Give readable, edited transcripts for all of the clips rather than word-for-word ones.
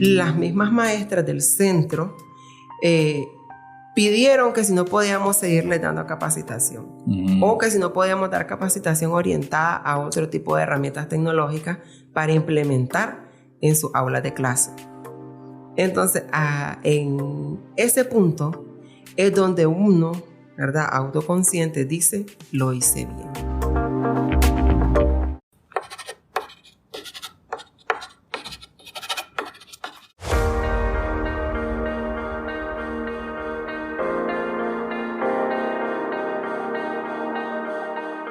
Las mismas maestras del centro pidieron que si no podíamos seguirles dando capacitación o que si no podíamos dar capacitación orientada a otro tipo de herramientas tecnológicas para implementar en sus aulas de clase. Entonces, en ese punto es donde uno, ¿verdad?, autoconsciente dice, lo hice bien.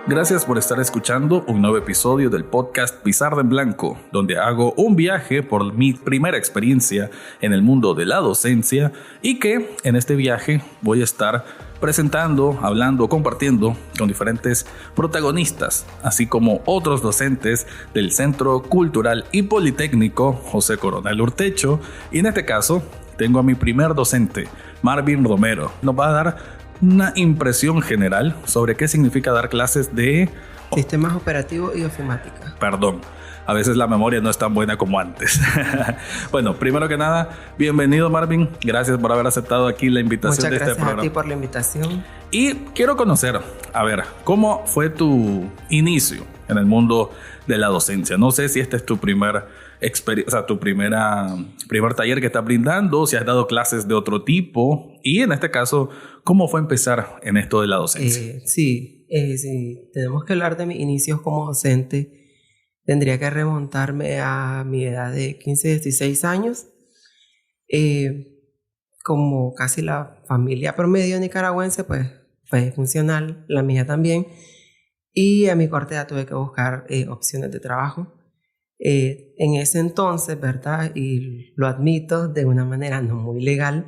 Gracias por estar escuchando un nuevo episodio del podcast Pizarra en Blanco, donde hago un viaje por mi primera experiencia en el mundo de la docencia y que en este viaje voy a estar presentando, hablando, compartiendo con diferentes protagonistas, así como otros docentes del Centro Cultural y Politécnico José Coronel Urtecho. Y en este caso tengo a mi primer docente, Marvin Romero. Nos va a dar una impresión general sobre qué significa dar clases de sistemas operativos y ofimática. Perdón, a veces la memoria no es tan buena como antes. Bueno, primero que nada, bienvenido Marvin. Gracias por haber aceptado aquí la invitación de este programa. Muchas gracias a ti por la invitación. Y quiero conocer, a ver, ¿cómo fue tu inicio en el mundo de la docencia? No sé si este es tu primer taller que estás brindando, si has dado clases de otro tipo, y en este caso, ¿cómo fue empezar en esto de la docencia? Sí, tenemos que hablar de mis inicios como docente. Tendría que remontarme a mi edad de 15, 16 años. Como casi la familia promedio nicaragüense, pues fue funcional, la mía también. Y a mi corta edad tuve que buscar opciones de trabajo. En ese entonces, ¿verdad? Y lo admito de una manera no muy legal,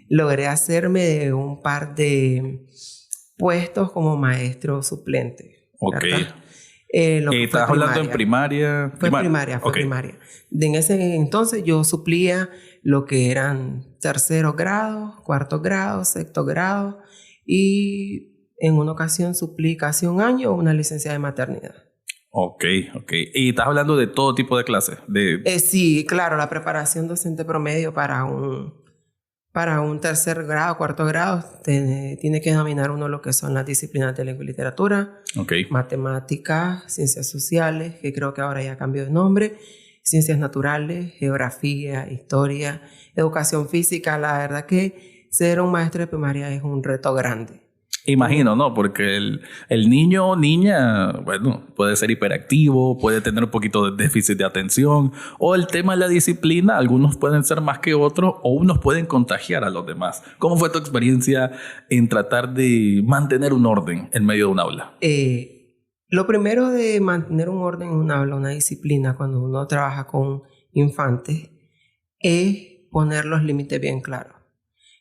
logré hacerme de un par de puestos como maestro suplente. Ok. ¿Estás hablando en primaria? Fue primaria. En ese entonces yo suplía lo que eran terceros grados, cuartos grados, sexto grado, y en una ocasión suplí casi un año una licencia de maternidad. Ok. ¿Y estás hablando de todo tipo de clases? Sí, claro, la preparación docente promedio para un tercer grado, cuarto grado, tiene que dominar uno lo que son las disciplinas de lengua y literatura, matemáticas, ciencias sociales, que creo que ahora ya cambió de nombre, ciencias naturales, geografía, historia, educación física. La verdad que ser un maestro de primaria es un reto grande. Imagino, ¿no? Porque el niño o niña, bueno, puede ser hiperactivo, puede tener un poquito de déficit de atención, o el tema de la disciplina, algunos pueden ser más que otros, o unos pueden contagiar a los demás. ¿Cómo fue tu experiencia en tratar de mantener un orden en medio de un aula? Lo primero de mantener un orden en un aula, una disciplina, cuando uno trabaja con infantes, es poner los límites bien claros.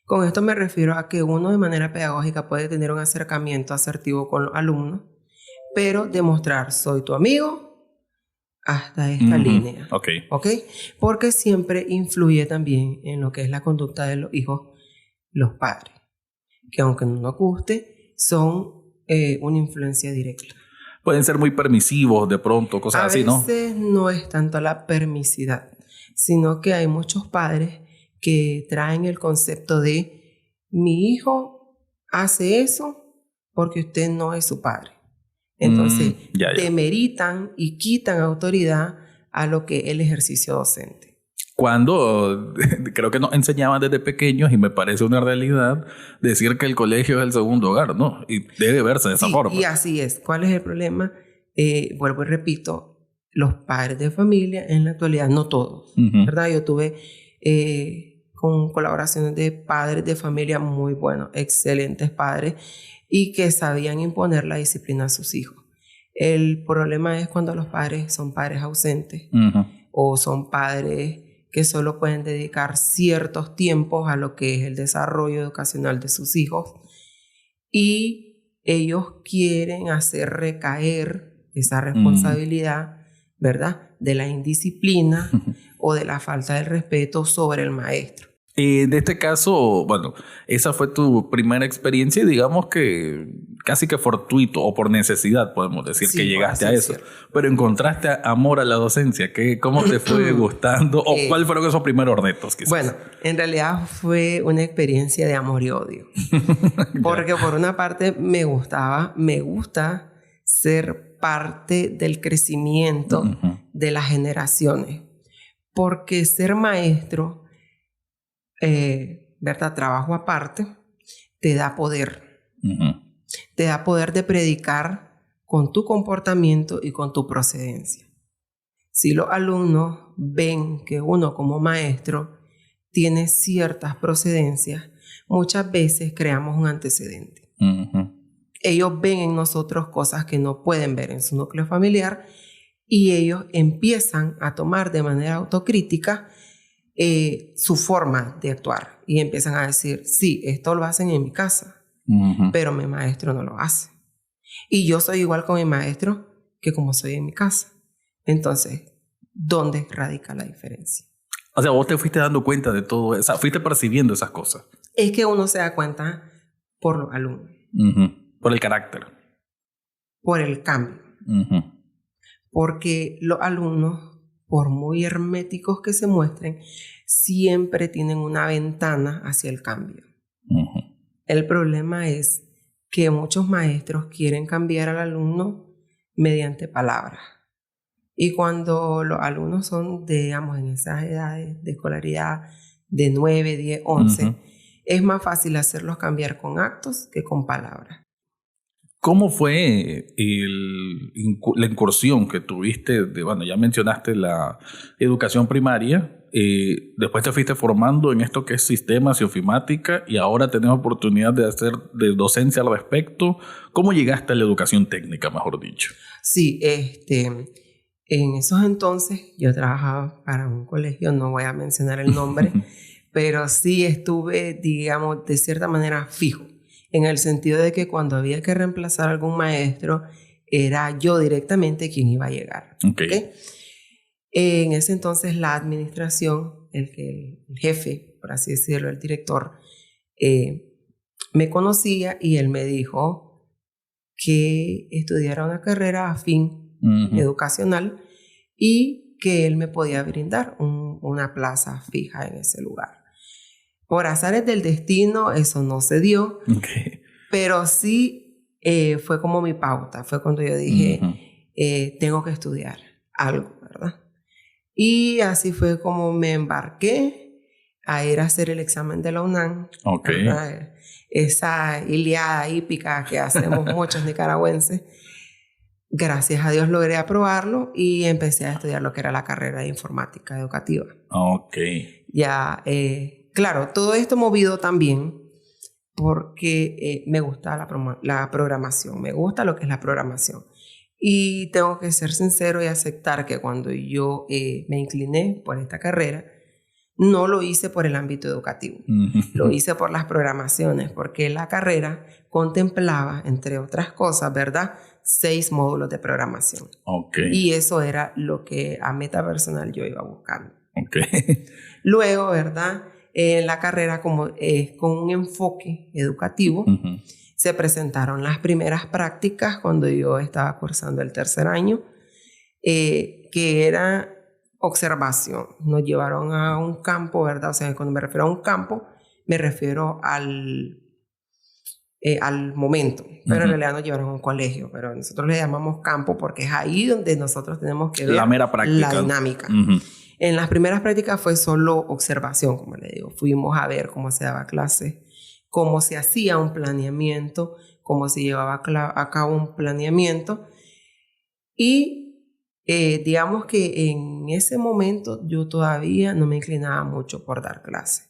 Con esto me refiero a que uno de manera pedagógica puede tener un acercamiento asertivo con los alumnos, pero demostrar, soy tu amigo hasta esta línea. ¿Ok? Porque siempre influye también en lo que es la conducta de los hijos, los padres, que aunque no nos guste, son una influencia directa. Pueden ser muy permisivos de pronto, cosas así, ¿no? A veces no es tanto la permisidad, sino que hay muchos padres que traen el concepto de mi hijo hace eso porque usted no es su padre. Entonces, demeritan y quitan autoridad a lo que es el ejercicio docente. Cuando creo que nos enseñaban desde pequeños, y me parece una realidad, decir que el colegio es el segundo hogar, ¿no? Y debe verse de esa forma. Y así es. ¿Cuál es el problema? Vuelvo y repito, los padres de familia en la actualidad, no todos, ¿verdad? Yo tuve con colaboraciones de padres de familia muy buenos, excelentes padres, y que sabían imponer la disciplina a sus hijos. El problema es cuando los padres son padres ausentes o son padres que solo pueden dedicar ciertos tiempos a lo que es el desarrollo educacional de sus hijos, y ellos quieren hacer recaer esa responsabilidad, ¿verdad?, de la indisciplina o de la falta de respeto sobre el maestro. De este caso, bueno, esa fue tu primera experiencia y digamos que casi que fortuito o por necesidad, podemos decir, Sí, que llegaste a eso. cierto. Pero encontraste amor a la docencia. ¿Cómo te fue gustando? ¿O cuáles fueron esos primeros retos, quizás? Bueno, en realidad fue una experiencia de amor y odio. Porque por una parte me gusta ser parte del crecimiento de las generaciones. Porque ser maestro, ¿verdad? Trabajo aparte, te da poder. Te da poder de predicar con tu comportamiento y con tu procedencia. Si los alumnos ven que uno como maestro tiene ciertas procedencias, muchas veces creamos un antecedente. Ellos ven en nosotros cosas que no pueden ver en su núcleo familiar y ellos empiezan a tomar de manera autocrítica su forma de actuar y empiezan a decir, sí, esto lo hacen en mi casa, pero mi maestro no lo hace. Y yo soy igual con mi maestro que como soy en mi casa. Entonces, ¿dónde radica la diferencia? O sea, vos te fuiste dando cuenta de todo eso, fuiste percibiendo esas cosas. Es que uno se da cuenta por los alumnos. Por el carácter. Por el cambio. Porque los alumnos, por muy herméticos que se muestren, siempre tienen una ventana hacia el cambio. El problema es que muchos maestros quieren cambiar al alumno mediante palabras. Y cuando los alumnos son, digamos, en esas edades de escolaridad de 9, 10, 11, es más fácil hacerlos cambiar con actos que con palabras. ¿Cómo fue la incursión que tuviste? Bueno, ya mencionaste la educación primaria, después te fuiste formando en esto que es sistemas y ofimática y ahora tenés oportunidad de hacer de docencia al respecto. ¿Cómo llegaste a la educación técnica, mejor dicho? Sí, en esos entonces yo trabajaba para un colegio, no voy a mencionar el nombre, pero sí estuve, digamos, de cierta manera fijo, en el sentido de que cuando había que reemplazar a algún maestro, era yo directamente quien iba a llegar. ¿Okay? En ese entonces la administración, el jefe, por así decirlo, el director, me conocía y él me dijo que estudiara una carrera afín educacional y que él me podía brindar una plaza fija en ese lugar. Por azares del destino eso no se dio, pero sí fue como mi pauta, fue cuando yo dije tengo que estudiar algo, ¿verdad? Y así fue como me embarqué a ir a hacer el examen de la UNAM, ¿verdad? Esa Ilíada hípica que hacemos muchos nicaragüenses. Gracias a Dios logré aprobarlo y empecé a estudiar lo que era la carrera de informática educativa. Ya, claro, todo esto movido también porque me gusta la programación, me gusta lo que es la programación. Y tengo que ser sincero y aceptar que cuando yo me incliné por esta carrera, no lo hice por el ámbito educativo, lo hice por las programaciones, porque la carrera contemplaba, entre otras cosas, ¿verdad?, 6 módulos de programación. Y eso era lo que a meta personal yo iba buscando. Luego, ¿verdad?, la carrera como con un enfoque educativo, se presentaron las primeras prácticas cuando yo estaba cursando el tercer año, que era observación. Nos llevaron a un campo, ¿verdad? O sea, cuando me refiero a un campo, me refiero al momento, pero en realidad nos llevaron a un colegio, pero nosotros le llamamos campo porque es ahí donde nosotros tenemos que ver la mera práctica, la dinámica. En las primeras prácticas fue solo observación, como le digo. Fuimos a ver cómo se daba clase, cómo se hacía un planeamiento, cómo se llevaba a cabo un planeamiento. Y digamos que en ese momento yo todavía no me inclinaba mucho por dar clase.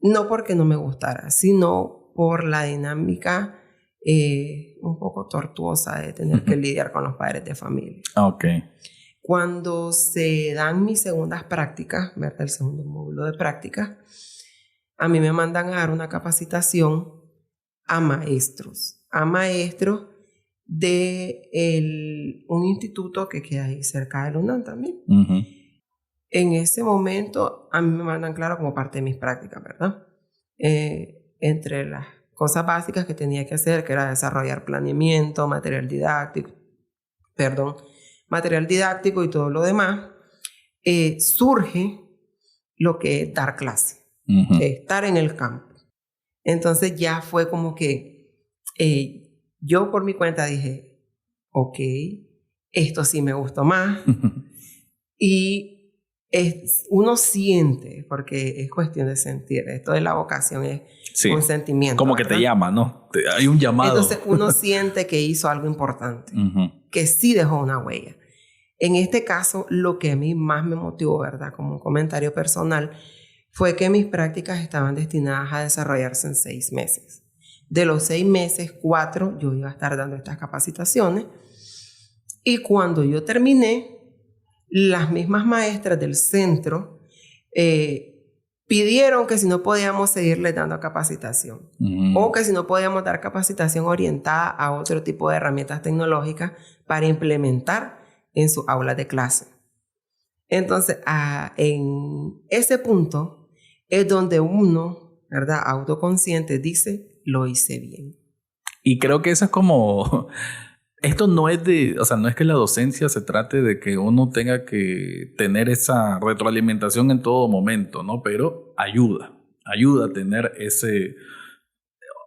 No porque no me gustara, sino por la dinámica un poco tortuosa de tener que lidiar con los padres de familia. Cuando se dan mis segundas prácticas, ¿verdad?, el segundo módulo de prácticas, a mí me mandan a dar una capacitación a maestros de un instituto que queda ahí cerca de la UNAM también. En ese momento a mí me mandan, claro, como parte de mis prácticas, ¿verdad? Entre las cosas básicas que tenía que hacer, que era desarrollar planeamiento, material didáctico y todo lo demás, surge lo que es dar clase, estar en el campo. Entonces ya fue como que yo por mi cuenta dije, ok, esto sí me gustó más. Y uno siente, porque es cuestión de sentir, esto de la vocación es un sentimiento. Como ¿verdad? Que te llama, ¿no? Hay un llamado. Entonces uno siente que hizo algo importante, que sí dejó una huella. En este caso, lo que a mí más me motivó, ¿verdad? Como un comentario personal, fue que mis prácticas estaban destinadas a desarrollarse en 6 meses. De los 6 meses, 4 yo iba a estar dando estas capacitaciones. Y cuando yo terminé, las mismas maestras del centro pidieron que si no podíamos seguirles dando capacitación o que si no podíamos dar capacitación orientada a otro tipo de herramientas tecnológicas para implementar en sus aulas de clase. Entonces, en ese punto es donde uno, ¿verdad?, autoconsciente dice, lo hice bien. Y creo que eso es como... Esto no es no es que la docencia se trate de que uno tenga que tener esa retroalimentación en todo momento, ¿no? Pero ayuda a tener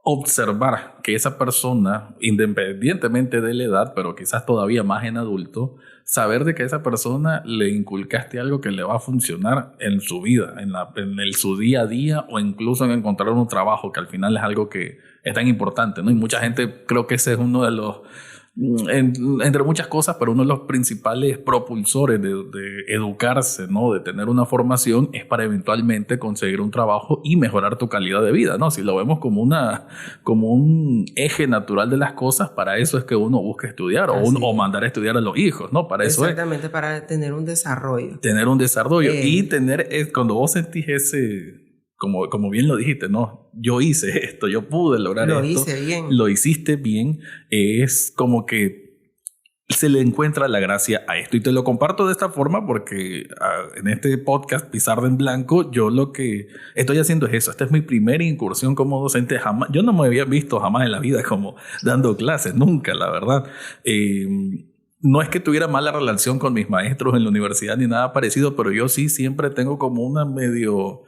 observar que esa persona, independientemente de la edad, pero quizás todavía más en adulto, saber de que a esa persona le inculcaste algo que le va a funcionar en su vida, en su día a día, o incluso en encontrar un trabajo, que al final es algo que es tan importante, ¿no? Y mucha gente, creo que ese es uno de los, entre muchas cosas, pero uno de los principales propulsores de educarse, ¿no? De tener una formación, es para eventualmente conseguir un trabajo y mejorar tu calidad de vida, ¿no? Si lo vemos como un eje natural de las cosas, para eso es que uno busca estudiar o mandar a estudiar a los hijos, ¿no? Para eso exactamente, para tener un desarrollo. Tener un desarrollo y tener, cuando vos sentís ese... Como bien lo dijiste, ¿no? Yo hice esto, yo pude lograr esto. Lo hice bien. Lo hiciste bien. Es como que se le encuentra la gracia a esto. Y te lo comparto de esta forma porque en este podcast, Pizarra en Blanco, yo lo que estoy haciendo es eso. Esta es mi primera incursión como docente. Yo no me había visto jamás en la vida como dando clases, nunca, la verdad. No es que tuviera mala relación con mis maestros en la universidad ni nada parecido, pero yo sí siempre tengo como una medio...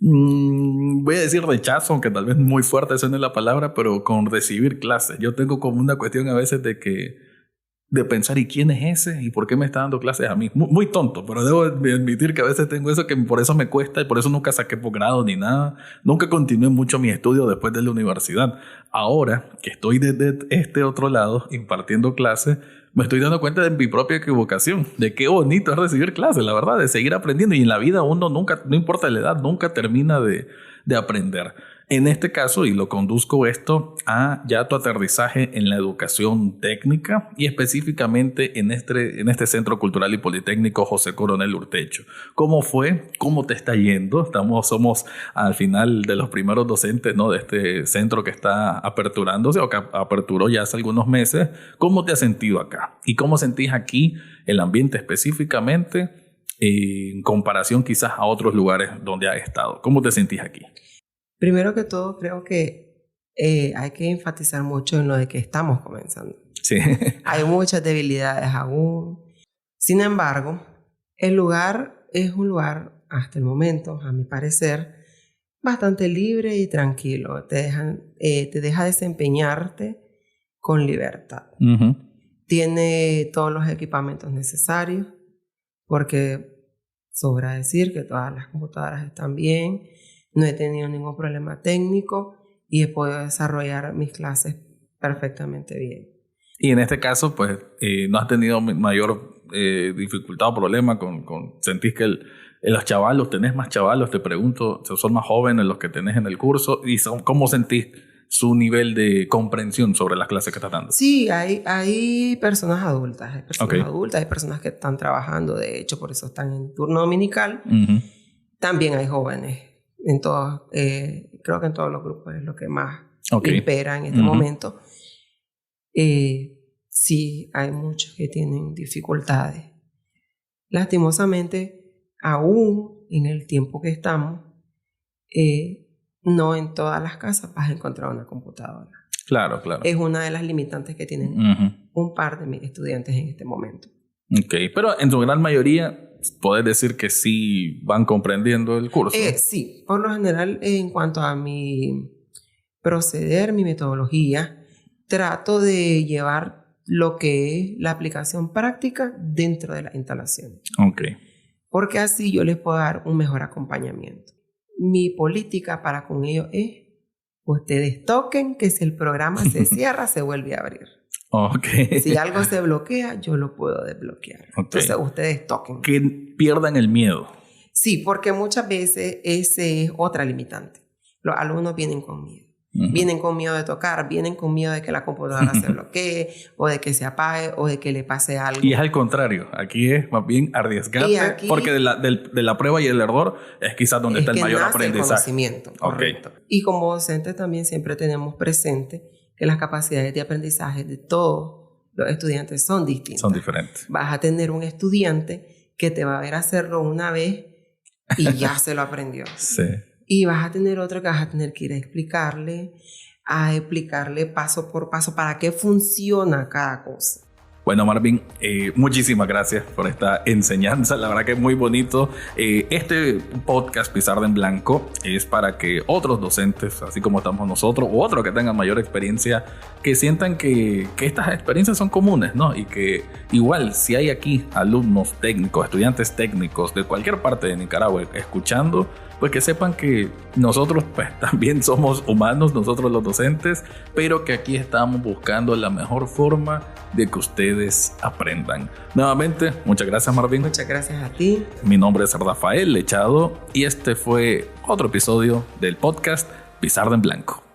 voy a decir rechazo, aunque tal vez muy fuerte suene la palabra, pero con recibir clases. Yo tengo como una cuestión a veces de pensar, ¿y quién es ese? ¿Y por qué me está dando clases a mí? Muy tonto, pero debo admitir que a veces tengo eso, que por eso me cuesta y por eso nunca saqué posgrado ni nada. Nunca continué mucho mi estudio después de la universidad. Ahora que estoy desde este otro lado impartiendo clases, me estoy dando cuenta de mi propia equivocación, de qué bonito es recibir clases, la verdad, de seguir aprendiendo. Y en la vida uno nunca, no importa la edad, nunca termina de aprender. En este caso, y lo conduzco esto a ya tu aterrizaje en la educación técnica y específicamente en este Centro Cultural y Politécnico José Coronel Urtecho. ¿Cómo fue? ¿Cómo te está yendo? Somos al final de los primeros docentes, ¿no?, de este centro que está aperturándose o que aperturó ya hace algunos meses. ¿Cómo te has sentido acá? ¿Y cómo sentís aquí el ambiente específicamente en comparación quizás a otros lugares donde has estado? ¿Cómo te sentís aquí? Primero que todo, creo que hay que enfatizar mucho en lo de que estamos comenzando. Sí. Hay muchas debilidades aún. Sin embargo, el lugar es un lugar, hasta el momento, a mi parecer, bastante libre y tranquilo. Te deja desempeñarte con libertad. Tiene todos los equipamientos necesarios, porque sobra decir que todas las computadoras están bien. No he tenido ningún problema técnico y he podido desarrollar mis clases perfectamente bien. Y en este caso, pues, no has tenido mayor dificultad o problema sentís que los chavalos, tenés más chavalos, te pregunto, son más jóvenes los que tenés en el curso, y ¿cómo sentís su nivel de comprensión sobre las clases que estás dando? Sí, hay personas adultas, hay personas que están trabajando, de hecho, por eso están en turno dominical. También hay jóvenes. Creo que en todos los grupos es lo que más impera en este momento. Sí, hay muchos que tienen dificultades. Lastimosamente, aún en el tiempo que estamos, no en todas las casas vas a encontrar una computadora. Claro, claro. Es una de las limitantes que tienen un par de mis estudiantes en este momento. Ok, pero en su gran mayoría podés decir que sí van comprendiendo el curso. Sí, por lo general, en cuanto a mi proceder, mi metodología, trato de llevar lo que es la aplicación práctica dentro de la instalación. Ok. Porque así yo les puedo dar un mejor acompañamiento. Mi política para con ellos es: ustedes toquen, que si el programa se cierra, se vuelve a abrir. Okay. Si algo se bloquea, yo lo puedo desbloquear. Okay. Entonces, ustedes toquen. Que pierdan el miedo. Sí, porque muchas veces ese es otra limitante. Los alumnos vienen con miedo. Vienen con miedo de tocar, vienen con miedo de que la computadora se bloquee, o de que se apague, o de que le pase algo. Y es al contrario. Aquí es más bien arriesgarte, porque de la prueba y el error es quizás donde está el mayor aprendizaje. El conocimiento, correcto. Okay. Y como docentes también siempre tenemos presente que las capacidades de aprendizaje de todos los estudiantes son distintas. Son diferentes. Vas a tener un estudiante que te va a ver hacerlo una vez y ya se lo aprendió. Sí. Y vas a tener otro que vas a tener que ir a explicarle paso por paso para qué funciona cada cosa. Bueno, Marvin, muchísimas gracias por esta enseñanza. La verdad que es muy bonito. Este podcast Pizarra en Blanco es para que otros docentes, así como estamos nosotros, u otros que tengan mayor experiencia, que sientan que estas experiencias son comunes, ¿no? Y que igual, si hay aquí alumnos técnicos, estudiantes técnicos de cualquier parte de Nicaragua escuchando, pues que sepan que nosotros pues también somos humanos, nosotros los docentes, pero que aquí estamos buscando la mejor forma de que ustedes aprendan. Nuevamente, muchas gracias, Marvin. Muchas gracias a ti. Mi nombre es Rafael Lechado y este fue otro episodio del podcast Pizarra en Blanco.